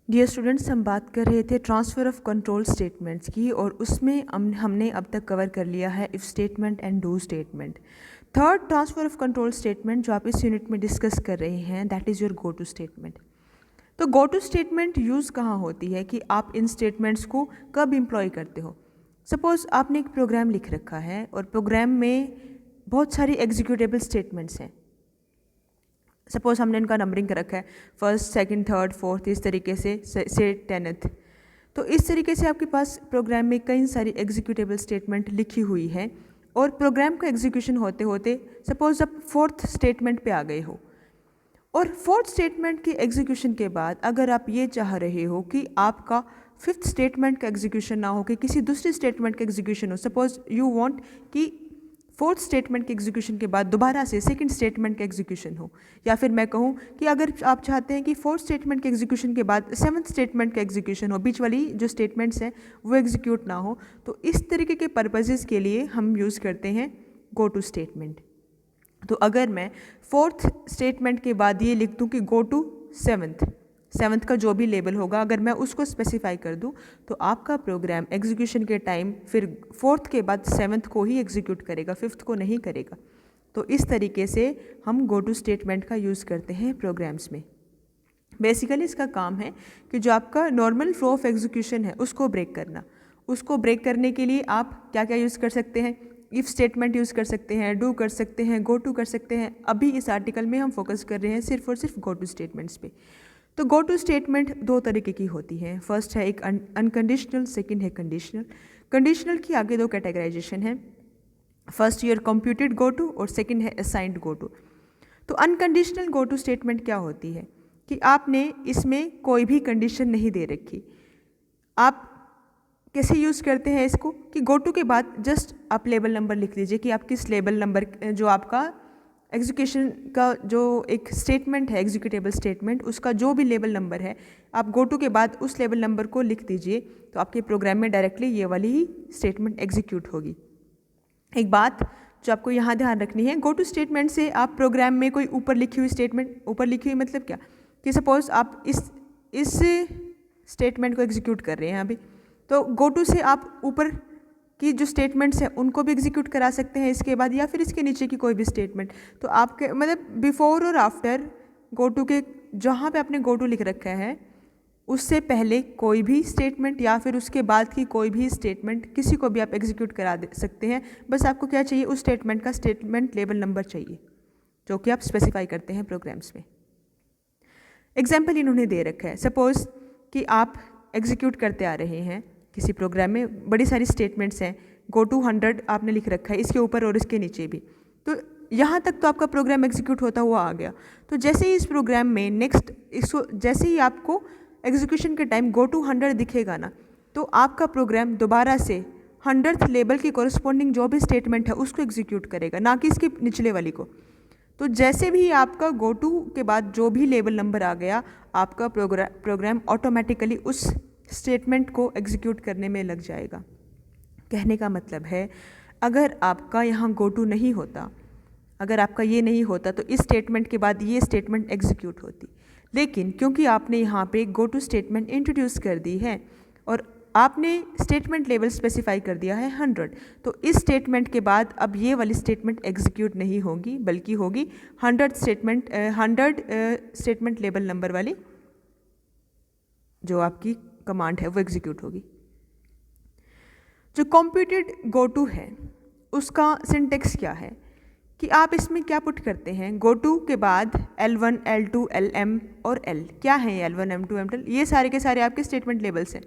Dear students, हम बात कर रहे थे ट्रांसफ़र ऑफ कंट्रोल स्टेटमेंट्स की और उसमें हमने अब तक कवर कर लिया है if statement and do statement. Third transfer of control statement जो आप इस यूनिट में डिस्कस कर रहे हैं that is your go to statement. तो गो टू स्टेटमेंट यूज़ कहाँ होती है कि आप इन स्टेटमेंट्स को कब एम्प्लॉय करते हो। सपोज़ आपने एक प्रोग्राम लिख रखा है और प्रोग्राम में बहुत सारी एग्जीक्यूटेबल स्टेटमेंट्स हैं। सपोज़ हमने इनका नंबरिंग कर रखा है फर्स्ट, सेकंड, थर्ड, फोर्थ, इस तरीके से 10th। तो इस तरीके से आपके पास प्रोग्राम में कई सारी एग्जीक्यूटेबल स्टेटमेंट लिखी हुई है और प्रोग्राम का एग्जीक्यूशन होते होते सपोज़ आप फोर्थ स्टेटमेंट पे आ गए हो और फोर्थ स्टेटमेंट के एग्जीक्यूशन के बाद अगर आप ये चाह रहे हो कि आपका फिफ्थ स्टेटमेंट का एग्जीक्यूशन ना हो कि किसी दूसरे स्टेटमेंट का एग्जीक्यूशन हो, सपोज़ यू वांट कि फोर्थ स्टेटमेंट के एग्जीक्यूशन के बाद दोबारा से सेकंड स्टेटमेंट का एग्जीक्यूशन हो, या फिर मैं कहूँ कि अगर आप चाहते हैं कि फोर्थ स्टेटमेंट के एग्जीक्यूशन के बाद सेवन्थ स्टेटमेंट का एग्जीक्यूशन हो, बीच वाली जो स्टेटमेंट्स हैं वो एग्जीक्यूट ना हो, तो इस तरीके के पर्पजेज़ के लिए हम यूज़ करते हैं गो टू स्टेटमेंट। तो अगर मैं फोर्थ स्टेटमेंट के बाद ये लिख दूँ कि गो टू सेवन्थ का जो भी लेबल होगा अगर मैं उसको स्पेसिफाई कर दूं तो आपका प्रोग्राम एग्जीक्यूशन के टाइम फिर फोर्थ के बाद सेवन्थ को ही एग्जीक्यूट करेगा, फिफ्थ को नहीं करेगा। तो इस तरीके से हम गो टू स्टेटमेंट का यूज़ करते हैं प्रोग्राम्स में। बेसिकली इसका काम है कि जो आपका नॉर्मल फ्लो ऑफ एग्जीक्यूशन है उसको ब्रेक करना। उसको ब्रेक करने के लिए आप क्या क्या यूज़ कर सकते हैं, इफ़ स्टेटमेंट यूज़ कर सकते हैं, डू कर सकते हैं, गो टू कर सकते हैं। अभी इस आर्टिकल में हम फोकस कर रहे हैं सिर्फ और सिर्फ गो टू स्टेटमेंट्स पे। तो गो टू स्टेटमेंट दो तरीके की होती है। फर्स्ट है एक अनकंडीशनल, सेकंड है कंडीशनल। कंडीशनल की आगे दो कैटेगराइजेशन है, first year computed go to और सेकंड है असाइंड गो टू। तो अनकंडीशनल गो टू स्टेटमेंट क्या होती है कि आपने इसमें कोई भी कंडीशन नहीं दे रखी। आप कैसे यूज़ करते हैं इसको कि गो टू के बाद जस्ट आप लेबल नंबर लिख लीजिए कि आप किस लेबल नंबर जो आपका एग्जीक्यूशन का जो एक स्टेटमेंट है एग्जीक्यूटेबल स्टेटमेंट उसका जो भी लेबल नंबर है आप गो टू के बाद उस लेबल नंबर को लिख दीजिए, तो आपके प्रोग्राम में डायरेक्टली ये वाली ही स्टेटमेंट एग्जीक्यूट होगी। एक बात जो आपको यहाँ ध्यान रखनी है, गो टू स्टेटमेंट से आप प्रोग्राम में कोई ऊपर लिखी हुई स्टेटमेंट, ऊपर लिखी हुई मतलब क्या कि सपोज़ आप इस स्टेटमेंट को एग्जीक्यूट कर रहे हैं अभी, तो गो टू से आप ऊपर कि जो स्टेटमेंट्स हैं उनको भी एग्जीक्यूट करा सकते हैं इसके बाद, या फिर इसके नीचे की कोई भी स्टेटमेंट। तो आपके मतलब बिफोर और आफ्टर गो टू के जहाँ पे आपने गो टू लिख रखा है उससे पहले कोई भी स्टेटमेंट या फिर उसके बाद की कोई भी स्टेटमेंट किसी को भी आप एग्जीक्यूट करा सकते हैं। बस आपको क्या चाहिए, उस स्टेटमेंट का स्टेटमेंट लेबल नंबर चाहिए जो कि आप स्पेसिफाई करते हैं प्रोग्राम्स में। एग्जाम्पल इन्होंने दे रखा है, सपोज़ कि आप एग्जीक्यूट करते आ रहे हैं किसी प्रोग्राम में, बड़ी सारी स्टेटमेंट्स हैं, गो टू 100 आपने लिख रखा है इसके ऊपर और इसके नीचे भी, तो यहाँ तक तो आपका प्रोग्राम एग्जीक्यूट होता हुआ आ गया। तो जैसे ही इस प्रोग्राम में नेक्स्ट इसको जैसे ही आपको एग्जीक्यूशन के टाइम गो टू 100 दिखेगा ना, तो आपका प्रोग्राम दोबारा से 100th लेवल की कॉरस्पॉन्डिंग जो भी स्टेटमेंट है उसको एग्जीक्यूट करेगा, ना कि इसके निचले वाली को। तो जैसे भी आपका गो टू के बाद जो भी लेवल नंबर आ गया, आपका प्रोग्राम ऑटोमेटिकली उस स्टेटमेंट को एग्जीक्यूट करने में लग जाएगा। कहने का मतलब है अगर आपका यहाँ गो टू नहीं होता, अगर आपका ये नहीं होता तो इस स्टेटमेंट के बाद ये स्टेटमेंट एग्जीक्यूट होती, लेकिन क्योंकि आपने यहाँ पे गो टू स्टेटमेंट इंट्रोड्यूस कर दी है और आपने स्टेटमेंट लेवल स्पेसिफाई कर दिया है 100, तो इस स्टेटमेंट के बाद अब ये वाली स्टेटमेंट एग्जीक्यूट नहीं होगी बल्कि होगी 100 स्टेटमेंट लेवल नंबर वाली जो आपकी कमांड है वो एग्जीक्यूट होगी। जो कंप्यूटेड गो टू है उसका सिंटेक्स क्या है कि आप इसमें क्या पुट करते हैं, गो टू के बाद L1, L2, LM और L। क्या है ये L1, M2, M2? ये सारे के सारे आपके स्टेटमेंट लेवल्स हैं।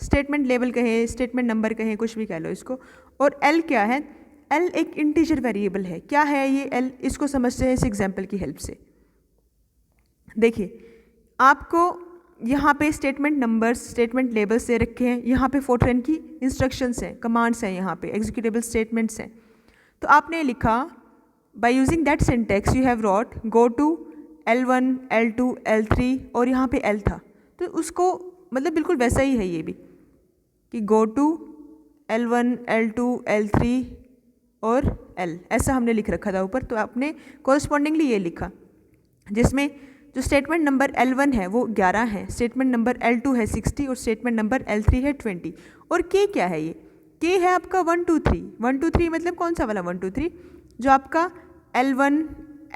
स्टेटमेंट लेवल कहें, स्टेटमेंट नंबर कहें, कुछ भी कह लो इसको। और L क्या है? L एक इंटीजर वेरिएबल है। क्या है ये L? इसको समझते हैं इस एग्जाम्पल की हेल्प से। देखिए आपको यहाँ पे स्टेटमेंट नंबर्स, स्टेटमेंट लेबल्स दे रखे हैं, यहाँ पे फोर्ट्रेन की इंस्ट्रक्शंस हैं, कमांड्स हैं, यहाँ पे एग्जीक्यूटेबल स्टेटमेंट्स हैं। तो आपने लिखा by using that syntax you have wrote go to L1, L2, L3 और यहाँ पे L था, तो उसको मतलब बिल्कुल वैसा ही है ये भी कि गो टू L1, L2, L3 और L, ऐसा हमने लिख रखा था ऊपर। तो आपने कॉरस्पॉन्डिंगली ये लिखा जिसमें जो स्टेटमेंट नंबर L1 है वो 11 है, स्टेटमेंट नंबर L2 है 60 और स्टेटमेंट नंबर L3 है 20। और K क्या है? ये K है आपका 1 2 3। 1 2 3 मतलब कौन सा वाला 1 2 3? जो आपका L1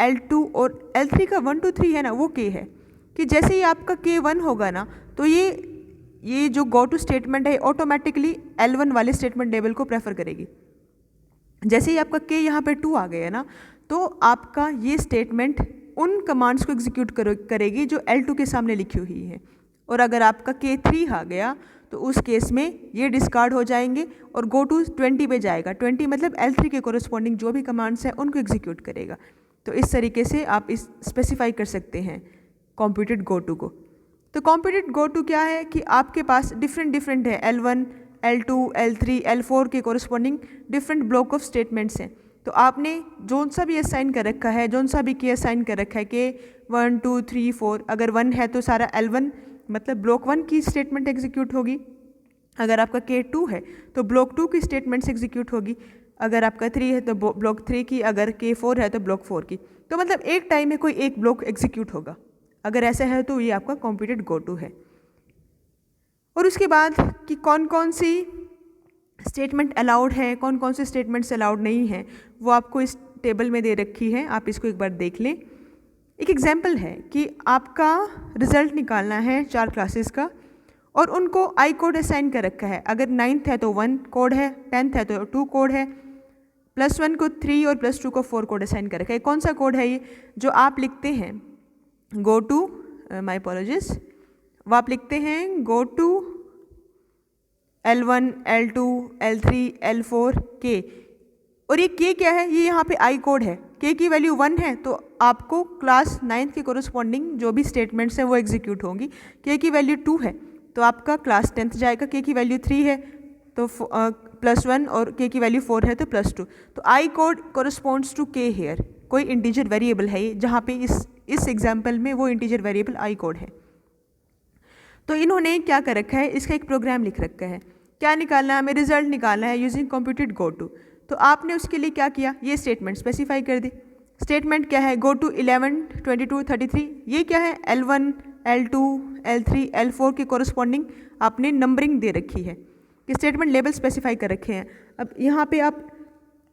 L2 और L3 का 1 2 3 है ना, वो K है। कि जैसे ही आपका K1 होगा ना, तो ये जो गो टू स्टेटमेंट है ऑटोमेटिकली L1 वाले स्टेटमेंट टेबल को प्रेफर करेगी। जैसे ही आपका K यहाँ पे 2 आ गया ना, तो आपका ये स्टेटमेंट उन कमांड्स को एग्जीक्यूट करेगी जो L2 के सामने लिखी हुई है। और अगर आपका K3 आ गया तो उस केस में ये डिस्कार्ड हो जाएंगे और गो टू 20 पे जाएगा। 20 मतलब L3 के कोरिस्पॉन्डिंग जो भी कमांड्स हैं उनको एग्जीक्यूट करेगा। तो इस तरीके से आप इस स्पेसिफाई कर सकते हैं कॉम्प्यूटेड गो टू को। तो कॉम्प्यूटेड गो टू क्या है कि आपके पास डिफरेंट है, L1 L2 L3 L4 के corresponding different block of statements हैं। तो आपने जोन सा भी असाइन कर रखा है, जोन सा भी के असाइन कर रखा है कि 1 2 3 4, अगर 1 है तो सारा L1 मतलब ब्लॉक 1 की स्टेटमेंट एग्जीक्यूट होगी। अगर आपका K2 है तो ब्लॉक 2 की स्टेटमेंट्स एग्जीक्यूट होगी। अगर आपका 3 है तो ब्लॉक 3 की, अगर K4 है तो ब्लॉक 4 की। तो मतलब एक टाइम में कोई एक ब्लॉक एग्जीक्यूट होगा। अगर ऐसा है तो ये आपका कॉम्प्यूटेड गो टू है। और उसके बाद कि कौन कौन सी स्टेटमेंट अलाउड है, कौन कौन से स्टेटमेंट्स अलाउड नहीं हैं, वो आपको इस टेबल में दे रखी है। आप इसको एक बार देख लें। एक एग्जांपल है कि आपका रिजल्ट निकालना है 4 क्लासेस का और उनको आई कोड असाइन कर रखा है। अगर 9th है तो 1 कोड है, 10th है तो 2 कोड है, +1 को 3 और +2 को 4 कोड असाइन कर रखा है। कौन सा कोड है ये? जो आप लिखते हैं गो टू, माई अपॉलॉजीज, वो आप लिखते हैं गो to L1 L2 L3 L4 K। और ये K क्या है? ये यहाँ पे आई कोड है। K की वैल्यू 1 है तो आपको क्लास 9th के कोरिस्पॉन्डिंग जो भी स्टेटमेंट्स हैं वो एग्जीक्यूट होंगी। K की वैल्यू 2 है तो आपका क्लास 10th जाएगा। K की वैल्यू 3 है तो +1 और K की वैल्यू 4 है तो +2। तो आई कोड कोरिस्पॉन्ड्स टू K हेयर। कोई इंटीजर वेरिएबल है ये, जहाँ पे इस एग्जाम्पल में वो इंटीजर वेरिएबल आई कोड है। तो इन्होंने क्या कर रखा है, इसका एक प्रोग्राम लिख रखा है। क्या निकालना है हमें? रिजल्ट निकालना है यूजिंग कॉम्प्यूटेड गो टू। तो आपने उसके लिए क्या किया, ये स्टेटमेंट स्पेसिफाई कर दी। स्टेटमेंट क्या है? Go to 11 22 33। ये क्या है? L1 L2 L3 L4 के कोरिस्पॉन्डिंग आपने नंबरिंग दे रखी है कि स्टेटमेंट लेबल स्पेसिफाई कर रखे हैं। अब यहाँ पे आप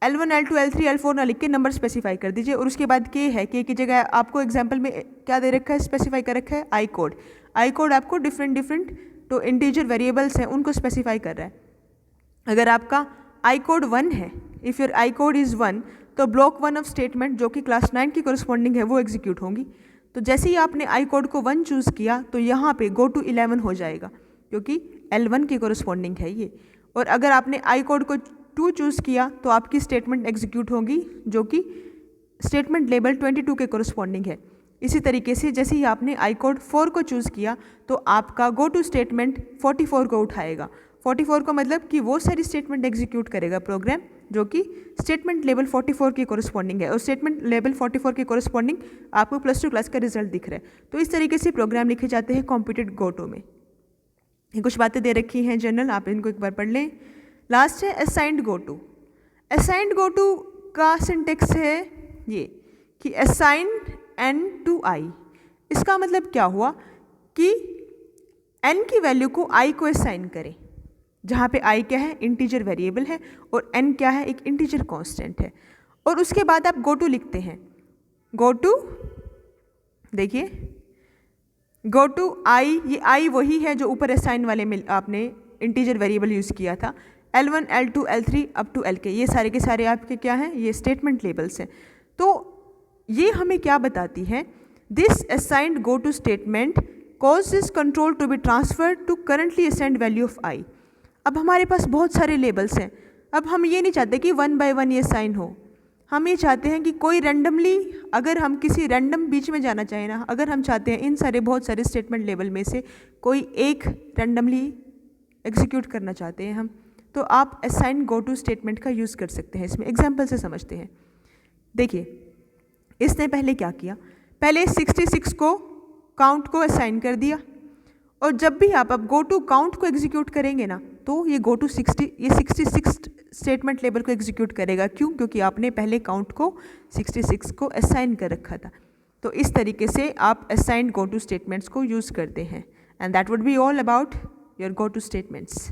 L1 L2 L3 L4 ना लिख के नंबर स्पेसिफाई कर दीजिए। और उसके बाद K है, K की जगह आपको एग्जाम्पल में क्या दे रखा है, स्पेसिफाई कर रखा है आई कोड। आई कोड आपको डिफरेंट तो इंटीजर वेरिएबल्स हैं उनको स्पेसिफाई कर रहा है। अगर आपका आई कोड 1 है, if your I code is 1, तो ब्लॉक 1 ऑफ स्टेटमेंट जो कि क्लास 9 की कोरिस्पॉन्डिंग है वो एग्जीक्यूट होंगी। तो जैसे ही आपने आई कोड को 1 चूज़ किया तो यहाँ पे गो टू 11 हो जाएगा क्योंकि L1 की कोरिस्पॉन्डिंग है ये। और अगर आपने आई कोड को 2 चूज़ किया तो आपकी स्टेटमेंट एग्जीक्यूट होगी जो कि स्टेटमेंट लेबल 22 के कोरिस्पॉन्डिंग है। इसी तरीके से जैसे ही आपने आई कोड 4 को चूज़ किया तो आपका गो टू स्टेटमेंट 44 को उठाएगा। 44 का मतलब कि वो सारी स्टेटमेंट एग्जीक्यूट करेगा प्रोग्राम जो कि स्टेटमेंट लेवल 44 की कोरिस्पॉन्डिंग है। और स्टेटमेंट लेवल 44 की कोरिस्पॉन्डिंग आपको +2 क्लास का रिजल्ट दिख रहा है। तो इस तरीके से प्रोग्राम लिखे जाते हैं कॉम्प्यूटेड गो टू में। ये कुछ बातें दे रखी हैं जनरल, आप इनको एक बार पढ़ लें। लास्ट है assigned go to. Assigned go to का सिंटेक्स है ये कि असाइंड n टू i। इसका मतलब क्या हुआ कि n की वैल्यू को i को असाइन करें, जहाँ पे i क्या है, इंटीजर वेरिएबल है, और n क्या है, एक इंटीजर कांस्टेंट है। और उसके बाद आप गो टू लिखते हैं। गो टू, देखिए गो टू i, ये i वही है जो ऊपर असाइन वाले में आपने इंटीजर वेरिएबल यूज़ किया था। L1 L2 L3 up to Lk, ये सारे के सारे आपके क्या हैं, ये स्टेटमेंट लेबल्स हैं। तो ये हमें क्या बताती है, this assigned go to statement causes control to be transferred to currently assigned value of i। अब हमारे पास बहुत सारे लेबल्स हैं। अब हम ये नहीं चाहते कि 1 बाय 1 ये असाइन हो। हम ये चाहते हैं कि कोई रैंडमली, अगर हम किसी रैंडम बीच में जाना चाहें ना, अगर हम चाहते हैं इन सारे बहुत सारे स्टेटमेंट लेबल में से कोई एक रैंडमली एग्जीक्यूट करना चाहते हैं हम, तो आप असाइन गो टू स्टेटमेंट का यूज़ कर सकते हैं। इसमें एग्जाम्पल से समझते हैं। देखिए इसने पहले क्या किया, पहले 66 को काउंट को असाइन कर दिया। और जब भी आप अब गो टू काउंट को एग्जीक्यूट करेंगे ना, तो ये गो टू 66 स्टेटमेंट लेबल को एग्जीक्यूट करेगा। क्यों? क्योंकि आपने पहले काउंट को 66 को असाइन कर रखा था। तो इस तरीके से आप असाइंड गो टू स्टेटमेंट्स को यूज़ करते हैं। And that would be all about your go two statements.